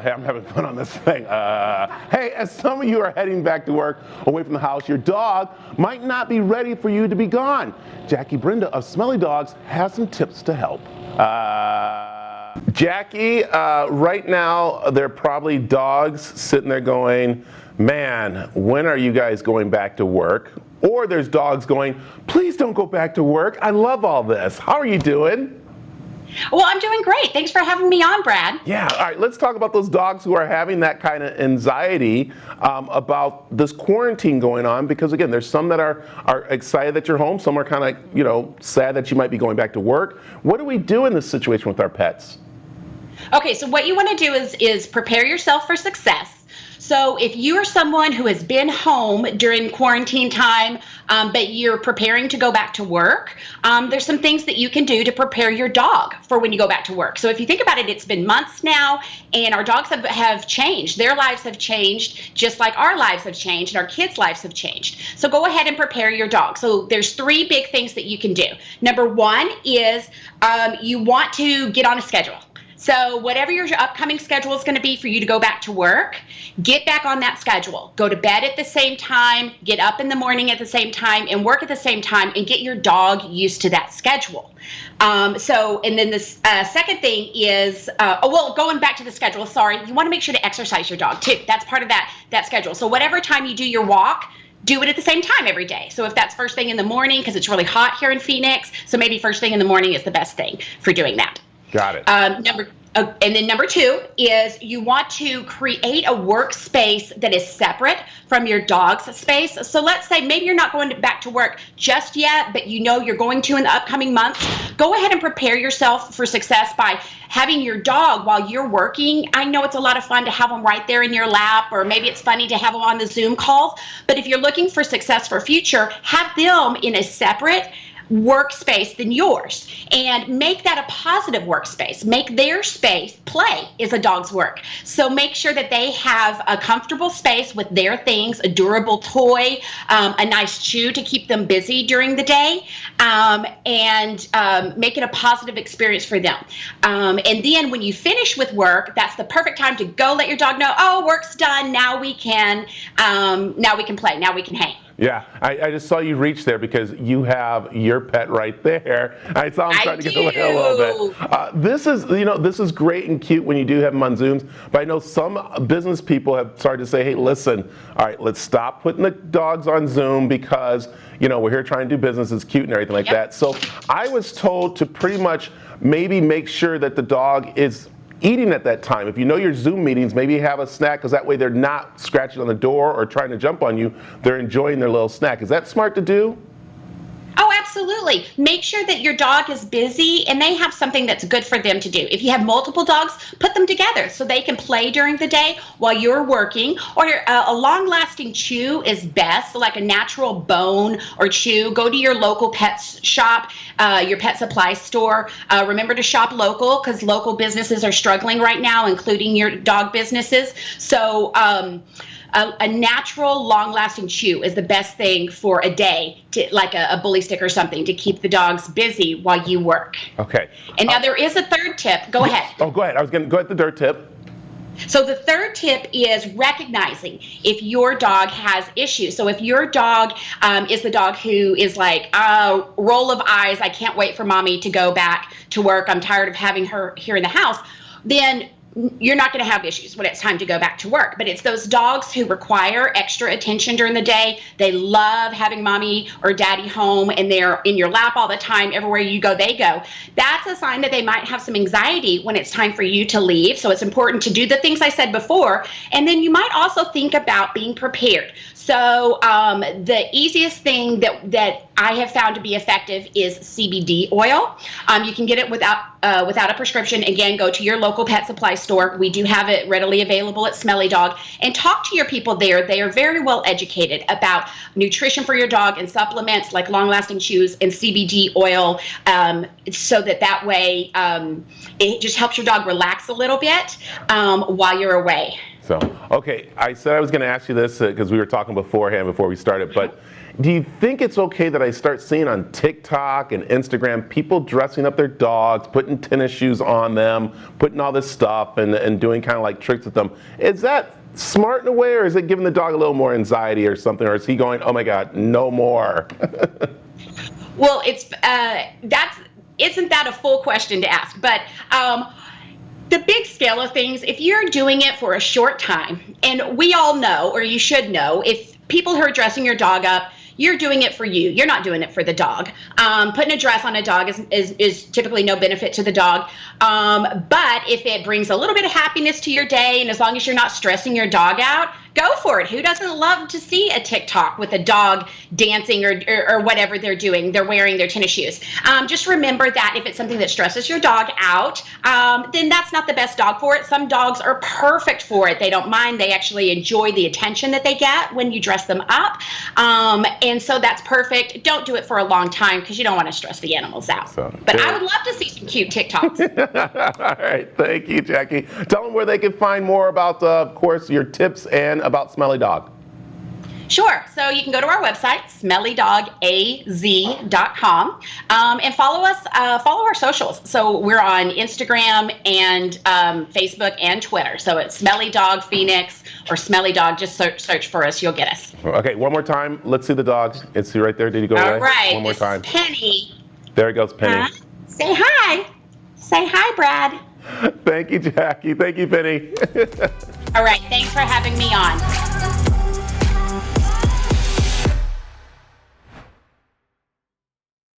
Hey, I'm having fun on this thing. Hey, as some of you are heading back to work away from the house, your dog might not be ready for you to be gone. Jackie Brenda of Smelly Dogs has some tips to help. Jackie, right now there are probably dogs sitting there going, man, when are you guys going back to work? Or there's dogs going, please don't go back to work. I love all this. How are you doing? Well, I'm doing great. Thanks for having me on, Brad. Yeah, all right, let's talk about those dogs who are having that kind of anxiety about this quarantine going on, because again, there's some that are excited that you're home, some are kind of, sad that you might be going back to work. What do we do in this situation with our pets? Okay, so what you want to do is prepare yourself for success. So if you are someone who has been home during quarantine time, but you're preparing to go back to work, there's some things that you can do to prepare your dog for when you go back to work. So if you think about it, it's been months now, and our dogs have changed. Their lives have changed, just like our lives have changed, and our kids' lives have changed. So go ahead and prepare your dog. So there's 3 big things that you can do. Number 1 is you want to get on a schedule. So whatever your upcoming schedule is going to be for you to go back to work, get back on that schedule. Go to bed at the same time, get up in the morning at the same time, and work at the same time, and get your dog used to that schedule. And then the second thing is, going back to the schedule, you want to make sure to exercise your dog too. That's part of that schedule. So whatever time you do your walk, do it at the same time every day. So if that's first thing in the morning, because it's really hot here in Phoenix, so maybe first thing in the morning is the best thing for doing that. Got it. And then number 2 is you want to create a workspace that is separate from your dog's space. So let's say maybe you're not going back to work just yet, but you're going to in the upcoming months. Go ahead and prepare yourself for success by having your dog while you're working. I know it's a lot of fun to have them right there in your lap, or maybe it's funny to have them on the Zoom calls. But if you're looking for success for future, have them in a separate workspace than yours, and make that a positive workspace. Make their space, play is a dog's work. So make sure that they have a comfortable space with their things, a durable toy, a nice chew to keep them busy during the day, and make it a positive experience for them. And then when you finish with work, that's the perfect time to go let your dog know, oh, work's done, now we can play, now we can hang. Yeah, I just saw you reach there because you have your pet right there. I saw him trying to get away a little bit. This is great and cute when you do have them on Zooms, but I know some business people have started to say, hey, listen, all right, let's stop putting the dogs on Zoom because, we're here trying to do business, it's cute and everything like that. So I was told to pretty much maybe make sure that the dog is eating at that time. If you know your Zoom meetings, maybe have a snack, because that way they're not scratching on the door or trying to jump on you. They're enjoying their little snack. Is that smart to do? Oh, absolutely. Make sure that your dog is busy and they have something that's good for them to do. If you have multiple dogs, put them together so they can play during the day while you're working. Or a long-lasting chew is best, like a natural bone or chew. Go to your local pet shop, your pet supply store. Remember to shop local, because local businesses are struggling right now, including your dog businesses. So a natural, long-lasting chew is the best thing for a day, like a bully stick or something, to keep the dogs busy while you work. Okay. And now there is a third tip. Go ahead. Oh, go ahead. I was going to go at the third tip. So the third tip is recognizing if your dog has issues. So if your dog is the dog who is like, roll of eyes, I can't wait for mommy to go back to work, I'm tired of having her here in the house, then you're not going to have issues when it's time to go back to work. But it's those dogs who require extra attention during the day. They love having mommy or daddy home, and they're in your lap all the time. Everywhere you go, they go. That's a sign that they might have some anxiety when it's time for you to leave. So it's important to do the things I said before. And then you might also think about being prepared. So the easiest thing that I have found to be effective is CBD oil. You can get it without a prescription. Again, go to your local pet supply store. We do have it readily available at Smelly Dog. And talk to your people there. They are very well educated about nutrition for your dog and supplements like long-lasting chews and CBD oil, so that way it just helps your dog relax a little bit while you're away. So, okay, I said I was going to ask you this because we were talking beforehand before we started, but do you think it's okay that I start seeing on TikTok and Instagram people dressing up their dogs, putting tennis shoes on them, putting all this stuff and doing kind of like tricks with them? Is that smart in a way, or is it giving the dog a little more anxiety or something, or is he going, oh my God, no more? Well, isn't that a full question to ask? But the big scale of things, if you're doing it for a short time, and we all know, or you should know, if people who are dressing your dog up, you're doing it for you. You're not doing it for the dog. Putting a dress on a dog is typically no benefit to the dog. But if it brings a little bit of happiness to your day, and as long as you're not stressing your dog out, go for it. Who doesn't love to see a TikTok with a dog dancing or whatever they're doing? They're wearing their tennis shoes. Just remember that if it's something that stresses your dog out, then that's not the best dog for it. Some dogs are perfect for it. They don't mind. They actually enjoy the attention that they get when you dress them up. And so that's perfect. Don't do it for a long time because you don't want to stress the animals out. But I would love to see some cute TikToks. All right. Thank you, Jackie. Tell them where they can find more about, of course, your tips and about Smelly Dog. Sure. So you can go to our website, smellydogaz.com, and follow us, follow our socials. So we're on Instagram and Facebook and Twitter. So it's Smelly Dog Phoenix or Smelly Dog. Just search for us. You'll get us. Okay. One more time. Let's see the dog. It's right there. Did he go away? All right. One more time. Penny. There goes Penny. Say hi. Say hi, Brad. Thank you, Jackie. Thank you, Penny. All right. Thanks for having me on.